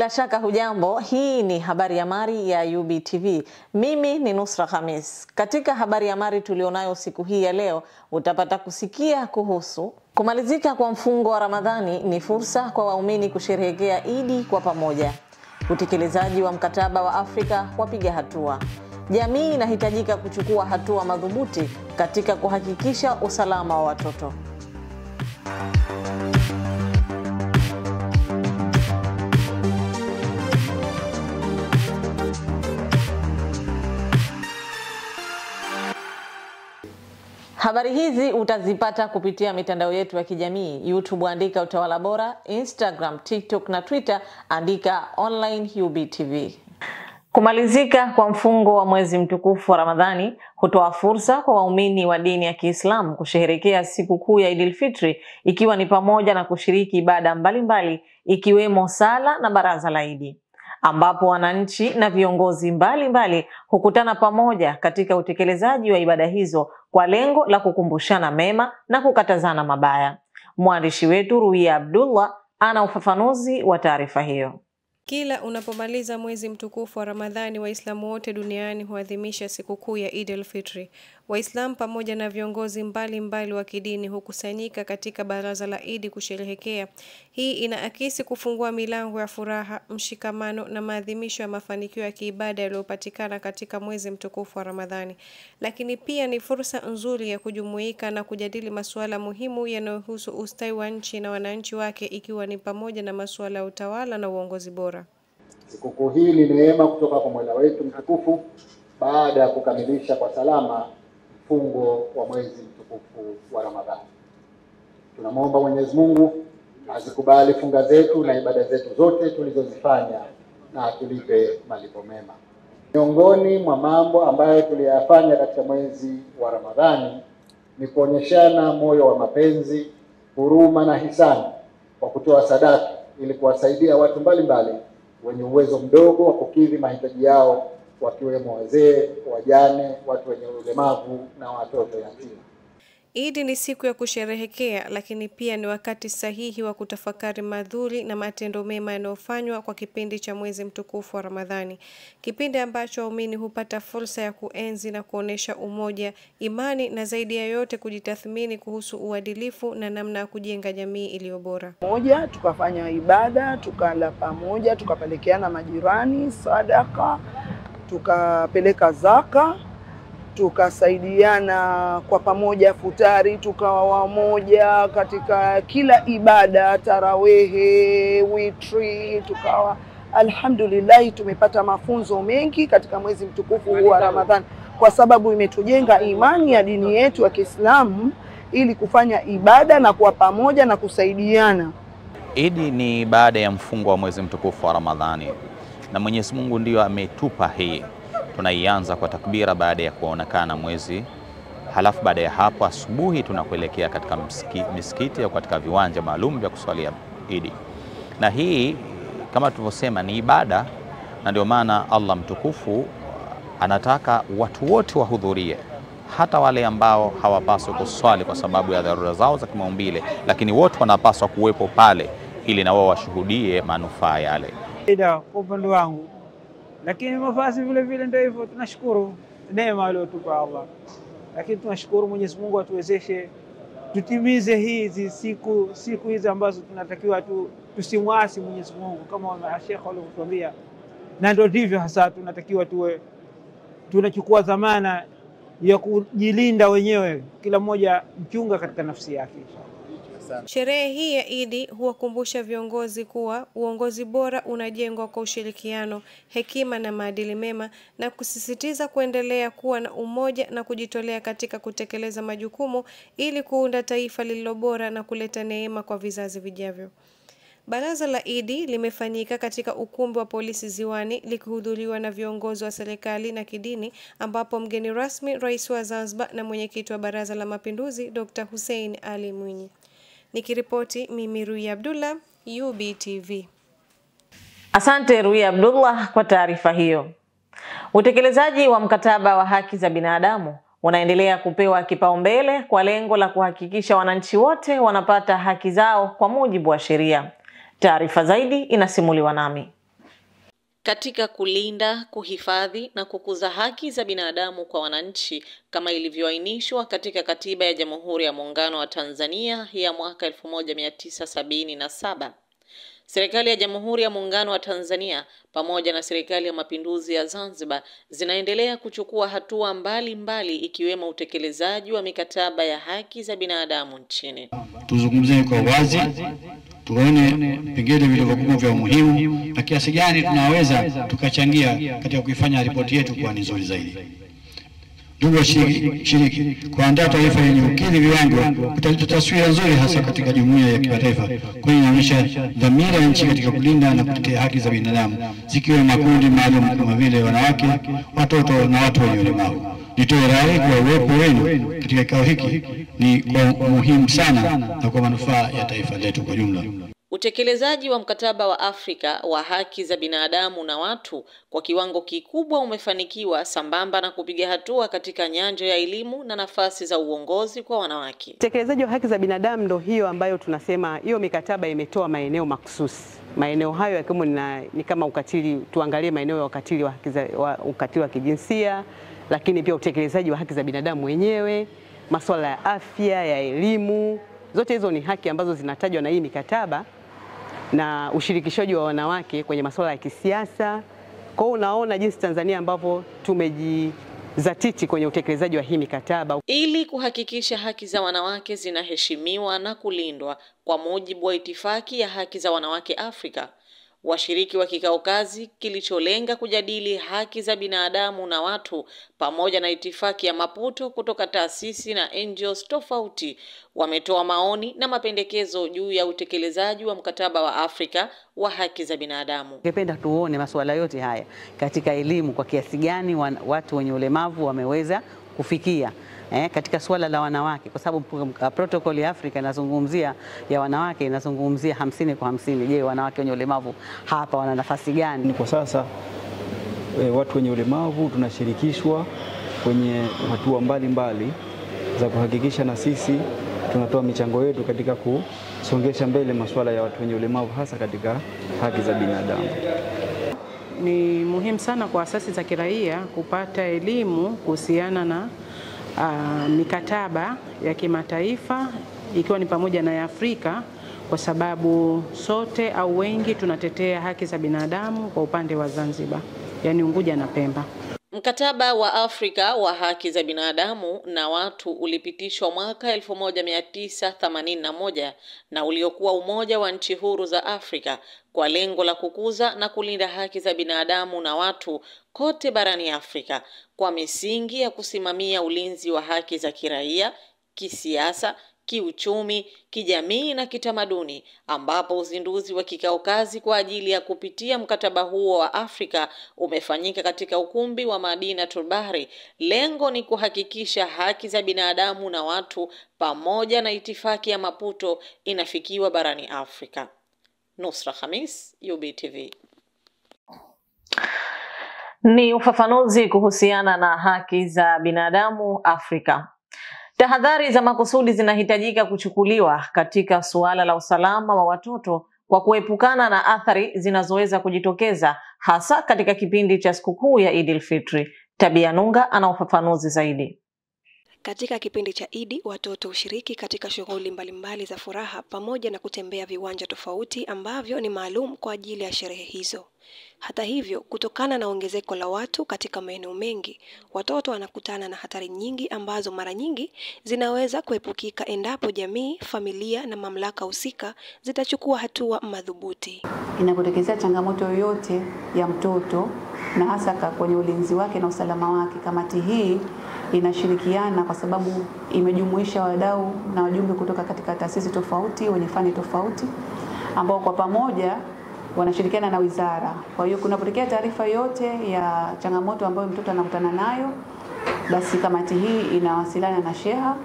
Bila shaka hujambo, hii ni habari ya Mari ya UBTV. Mimi ni Nusra Khamis. Katika habari ya Mari tulionayo siku hii ya leo, utapata kusikia kuhusu kumalizika kwa mfungo wa Ramadhani ni fursa kwa waumini kusherehekea Idi kwa pamoja. Utekelezaji wa mkataba wa Afrika wapiga hatua. Jamii inahitajika kuchukua hatua madhubuti katika kuhakikisha usalama wa watoto. Habari hizi utazipata kupitia mitandao yetu ya kijamii. YouTube andika Utawala Bora, Instagram, TikTok na Twitter andika Online UBTV. Kumalizika kwa mfungo wa mwezi mtukufu wa Ramadhani hutoa fursa kwa waumini wa dini ya Kiislamu kusherehekea siku kuu ya Idil Fitri, ikiwa ni pamoja na kushiriki ibada mbalimbali ikiwemo sala na baraza la Idi, ambapo wananchi na viongozi mbalimbali hukutana pamoja katika utekelezaji wa ibada hizo kwa lengo la kukumbushana mema na kukatazana mabaya. Mwandishi wetu Ruia Abdullah ana ufafanuzi wa taarifa hiyo. Kila unapomaliza mwezi mtukufu wa Ramadhani, Waislamu wote duniani huadhimisha sikukuu ya Eid al-Fitr. Waislamu pamoja na viongozi mbalimbali wa kidini hukusanyika katika baraza la Eid kusherehekea. Hii inaakisi kufungua milango ya furaha, mshikamano na maadhimisho ya mafanikio ya kiibada yaliyopatikana katika mwezi mtukufu wa Ramadhani. Lakini pia ni fursa nzuri ya kujumuika na kujadili masuala muhimu yanayohusu ustawi wa nchi na wananchi wake, ikiwa ni pamoja na masuala ya utawala na uongozi bora. Sikukuu hii ni neema kutoka kwa Mola wetu mtukufu baada ya kukamilisha kwa salama mfungo wa mwezi mtukufu wa Ramadhani. Tunamwomba Mwenyezi Mungu azikubali funga zetu na ibada zetu zote tulizozifanya na atulipe malipo mema. Miongoni mwa mambo ambayo tuliyafanya katika mwezi wa Ramadhani ni kuonyeshana moyo wa mapenzi, huruma na hisani kwa kutoa sadaka ili kuwasaidia watu mbalimbali wenye uwezo mdogo wa kukidhi mahitaji yao, wakiwemo wazee, wajane, watu wenye ulemavu na watoto yatima. Eid ni siku ya kusherehekea, lakini pia ni wakati sahihi wa kutafakari madhuri na matendo mema yanayofanywa kwa kipindi cha mwezi mtukufu wa Ramadhani. Kipindi ambacho waumini hupata fursa ya kuenzi na kuonesha umoja, imani na zaidi ya yote kujitathmini kuhusu uadilifu na namna ya kujenga jamii iliyo bora. Moja, tukafanya ibada, tukala pamoja, tukapelekeana majirani sadaka, tukapeleka zaka, tukasaidiana kwa pamoja futari, tukawa wamoja katika kila ibada, tarawehe, witri, tukawa alhamdulillah tumepata mafunzo mengi katika mwezi mtukufu wa Ramadhani, kwa sababu imetujenga imani ya dini yetu ya Kiislamu ili kufanya ibada na kwa pamoja na kusaidiana. Eid ni baada ya mfungo wa mwezi mtukufu wa Ramadhani, na Mwenyezi Mungu ndio ametupa hii. Tunaianza kwa takbira baada ya kuonekana mwezi. Halafu baada ya hapo asubuhi tunakuelekea katika misikiti au katika viwanja maalum vya kuswalia Eid. Na hii kama tulivyosema ni ibada, na ndio maana Allah mtukufu anataka watu wote wahudhurie, hata wale ambao hawapaswi kuswali kwa sababu ya dharura zao za kimaumbile, lakini wote wanapaswa kuwepo pale ili na wao washuhudie manufaa yale. Kwa upande wangu, lakini mafasi vile vile ndio hivyo, tunashukuru neema aliyotupa Allah. Lakini tunashukuru Mwenyezi Mungu atuwezeshe tutimize hizi siku hizi ambazo tunatakiwa tusimwasi Mwenyezi Mungu kama Sheikh alivyotuambia. Na ndio ndivyo hasa tunatakiwa tunachukua dhamana ya kujilinda wenyewe, kila mmoja mchunga katika nafsi yake. Sherehe hii ya Eid huwakumbusha viongozi kuwa uongozi bora unajengwa kwa ushirikiano, hekima na maadili mema, na kusisitiza kuendelea kuwa na umoja na kujitolea katika kutekeleza majukumu ili kuunda taifa lililo bora na kuleta neema kwa vizazi vijavyo. Baraza la Eid limefanyika katika ukumbi wa polisi Ziwani, likihudhuriwa na viongozi wa serikali na kidini, ambapo mgeni rasmi Rais wa Zanzibar na mwenyekiti wa Baraza la Mapinduzi Dr. Hussein Ali Mwinyi. Nikiripoti mimi Ruia Abdullah, UBTV. Asante Ruia Abdullah kwa taarifa hiyo. Utekelezaji wa mkataba wa haki za binadamu unaendelea kupewa kipaumbele kwa lengo la kuhakikisha wananchi wote wanapata haki zao kwa mujibu wa sheria. Taarifa zaidi inasimuliwa nami. katika kulinda, kuhifadhi na kukuza haki za binadamu kwa wananchi kama ilivyoainishwa katika Katiba ya Jamhuri ya Muungano wa Tanzania ya mwaka 1977. Serikali ya Jamhuri ya Muungano wa Tanzania pamoja na Serikali ya Mapinduzi ya Zanzibar zinaendelea kuchukua hatua mbalimbali ikiwemo utekelezaji wa mikataba ya haki za binadamu nchini. Tuzungumzie kwa wazi, tuone vipengele vilivyokuwa vya umuhimu na kiasi gani tunaweza tukachangia katika kuifanya ripoti yetu kuwa nzuri zaidi. Ndugu washiriki, kuandaa taarifa yenye ukidhi viwango kutaleta taswira nzuri hasa katika jumuiya ya kimataifa, kwani inaonyesha dhamira ya nchi katika kulinda na kutetea haki za binadamu zikiwa makundi maalum kama vile wanawake, watoto na watu wenye ulemavu. Nitoe rai kwa uwepo wenu katika kikao hiki ni kwa muhimu sana na kwa manufaa ya taifa letu kwa jumla. Utekelezaji wa mkataba wa Afrika wa haki za binadamu na watu kwa kiwango kikubwa umefanikiwa sambamba na kupiga hatua katika nyanja ya elimu na nafasi za uongozi kwa wanawake. Utekelezaji wa haki za binadamu ndio hiyo ambayo tunasema hiyo mikataba imetoa maeneo makhsusi. Maeneo hayo yakiwemo ni kama ukatili, tuangalie maeneo ya ukatili wa haki ukatili wa kijinsia, lakini pia utekelezaji wa haki za binadamu wenyewe, masuala ya afya, ya elimu. Zote hizo ni haki ambazo zinatajwa na hii mikataba, na ushirikishaji wa wanawake kwenye masuala ya kisiasa. Kwa hiyo unaona jinsi Tanzania ambavyo tumejizatiti kwenye utekelezaji wa hii mikataba ili kuhakikisha haki za wanawake zinaheshimiwa na kulindwa kwa mujibu wa Itifaki ya Haki za Wanawake Afrika. Washiriki wa kikao kazi kilicholenga kujadili haki za binadamu na watu pamoja na itifaki ya Maputo kutoka taasisi na NGOs tofauti wametoa maoni na mapendekezo juu ya utekelezaji wa mkataba wa Afrika wa haki za binadamu. Ningependa tuone masuala yote haya katika elimu, kwa kiasi gani watu wenye ulemavu wameweza kufikia katika suala la wanawake, kwa sababu protokoli ya Afrika inazungumzia ya wanawake, inazungumzia 50 kwa 50. Je, wanawake wenye ulemavu hapa wana nafasi gani? Kwa sasa watu wenye ulemavu tunashirikishwa kwenye hatua mbalimbali za kuhakikisha na sisi tunatoa michango yetu katika kusongesha mbele masuala ya watu wenye ulemavu hasa katika haki za binadamu. Ni muhimu sana kwa asasi za kiraia kupata elimu kuhusiana na mikataba ya kimataifa ikiwa ni pamoja na ya Afrika, kwa sababu sote au wengi tunatetea haki za binadamu kwa upande wa Zanzibar, yani Unguja na Pemba. Mkataba wa Afrika wa haki za binadamu na watu ulipitishwa mwaka 1981 na uliokuwa Umoja wa Nchi Huru za Afrika kwa lengo la kukuza na kulinda haki za binadamu na watu kote barani Afrika kwa misingi ya kusimamia ulinzi wa haki za kiraia, kisiasa, kiuchumi, kijamii na kitamaduni, ambapo uzinduzi wa kikao kazi kwa ajili ya kupitia mkataba huo wa Afrika umefanyika katika ukumbi wa Madinatul Bahri. Lengo ni kuhakikisha haki za binadamu na watu pamoja na itifaki ya Maputo inafikiwa barani Afrika. Nusra Khamis, UBTV. Ni ufafanuzi kuhusiana na haki za binadamu Afrika. Tahadhari za makusudi zinahitajika kuchukuliwa katika suala la usalama wa watoto kwa kuepukana na athari zinazoweza kujitokeza hasa katika kipindi cha sikukuu ya Eid al-Fitr. Tabia Nunga ana ufafanuzi zaidi. Katika kipindi cha Idi, watoto hushiriki katika shughuli mbalimbali za furaha pamoja na kutembea viwanja tofauti ambavyo ni maalum kwa ajili ya sherehe hizo. Hata hivyo, kutokana na ongezeko la watu katika maeneo mengi, watoto wanakutana na hatari nyingi ambazo mara nyingi zinaweza kuepukika endapo jamii, familia na mamlaka husika zitachukua hatua madhubuti. Inapotokezea changamoto yoyote ya mtoto na hasa kwenye ulinzi wake na usalama wake, kamati hii inashirikiana kwa sababu imejumuisha wadau na wajumbe kutoka katika taasisi tofauti wenye fani tofauti ambao kwa pamoja wanashirikiana na wizara. Kwa hiyo kunapotokea taarifa yote ya changamoto ambayo mtoto anakutana nayo, basi kamati hii inawasiliana na sheha,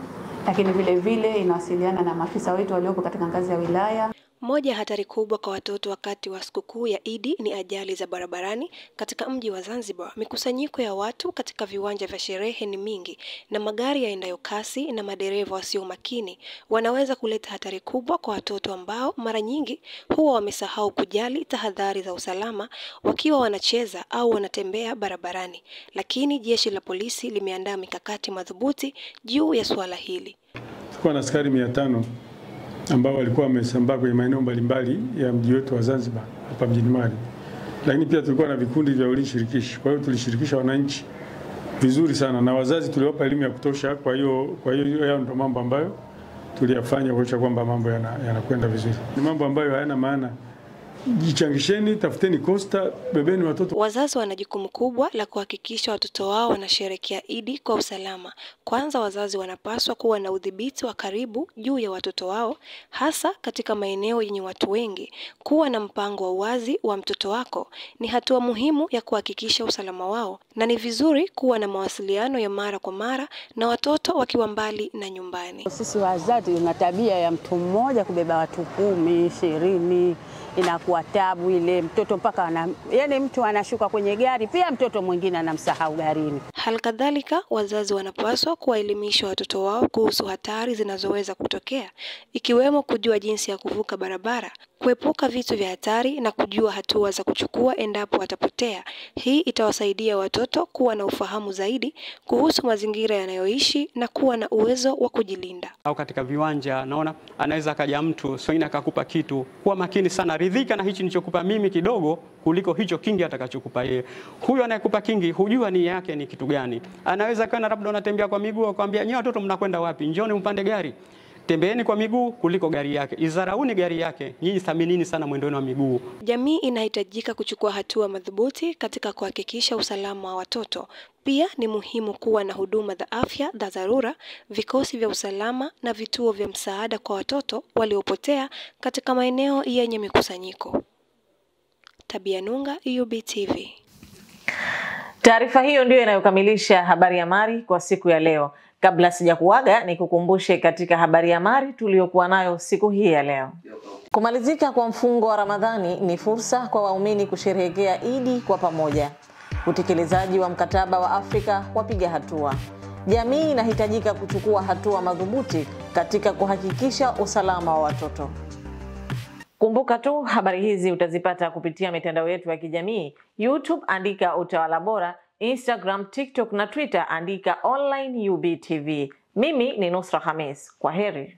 lakini vile vile inawasiliana na maafisa wetu waliopo katika ngazi ya wilaya. Moja hatari kubwa kwa watoto wakati wa sikukuu ya Idi ni ajali za barabarani. Katika mji wa Zanzibar, mikusanyiko ya watu katika viwanja vya sherehe ni mingi na magari yaendayo kasi na madereva wasio makini wanaweza kuleta hatari kubwa kwa watoto ambao mara nyingi huwa wamesahau kujali tahadhari za usalama wakiwa wanacheza au wanatembea barabarani. Lakini jeshi la polisi limeandaa mikakati madhubuti juu ya suala hili. Tulikuwa na askari 500 ambao walikuwa wamesambaa kwenye maeneo mbalimbali ya mji wetu wa Zanzibar hapa mjini Mali. Lakini pia tulikuwa na vikundi vya ulinzi shirikishi. Kwa hiyo tulishirikisha wananchi vizuri sana na wazazi tuliwapa elimu ya kutosha. Kwa hiyo hayo ndio mambo ambayo tuliyafanya kuhakikisha kwamba mambo yanakwenda vizuri. Ni mambo ambayo hayana maana. Jichangisheni, tafuteni kosta, bebeni watoto. Wazazi wana jukumu kubwa la kuhakikisha watoto wao wanasherehekea Idi kwa usalama. Kwanza, wazazi wanapaswa kuwa na udhibiti wa karibu juu ya watoto wao, hasa katika maeneo yenye watu wengi. Kuwa na mpango wa uwazi wa mtoto wako ni hatua muhimu ya kuhakikisha usalama wao, na ni vizuri kuwa na mawasiliano ya mara kwa mara na watoto wakiwa mbali na nyumbani. Sisi wazazi tuna tabia ya mtu mmoja kubeba watu 10, 20. Inakuwa tabu ile mtoto mpaka yani mtu anashuka kwenye gari pia mtoto mwingine anamsahau garini. Halikadhalika, wazazi wanapaswa kuwaelimisha watoto wao kuhusu hatari zinazoweza kutokea, ikiwemo kujua jinsi ya kuvuka barabara, kuepuka vitu vya hatari na kujua hatua za kuchukua endapo watapotea. Hii itawasaidia watoto kuwa na ufahamu zaidi kuhusu mazingira yanayoishi na kuwa na uwezo wa kujilinda. Au katika viwanja naona anaweza kaja mtu swingine akakupa kitu, kuwa makini sana, ridhika na hichi nilichokupa mimi kidogo kuliko hicho kingi atakachokupa yeye. Huyo anayekupa kingi hujua nia yake ni kitu gani. Anaweza kana labda unatembea kwa miguu akwambia nyinyi watoto mnakwenda wapi? Njoni mpande gari. Tembeeni kwa miguu kuliko gari yake. Izarauni gari yake. Nyinyi thaminini sana mwendo wa miguu. Jamii inahitajika kuchukua hatua madhubuti katika kuhakikisha usalama wa watoto. Pia ni muhimu kuwa na huduma za afya za dharura, vikosi vya usalama na vituo vya msaada kwa watoto waliopotea katika maeneo yenye mikusanyiko. Tabia Nunga, UBTV. Taarifa hiyo ndio inayokamilisha habari ya Mari kwa siku ya leo. Kabla sijakuaga nikukumbushe katika habari ya Mari tuliyokuwa nayo siku hii ya leo. Kumalizika kwa mfungo wa Ramadhani ni fursa kwa waumini kusherehekea Idi kwa pamoja. Utekelezaji wa mkataba wa Afrika wapiga hatua. Jamii inahitajika kuchukua hatua madhubuti katika kuhakikisha usalama wa watoto. Kumbuka tu habari hizi utazipata kupitia mitandao yetu ya kijamii. YouTube andika Utawala Bora, Instagram, TikTok na Twitter andika Online UBTV. Mimi ni Nusra Khamis. Kwaheri.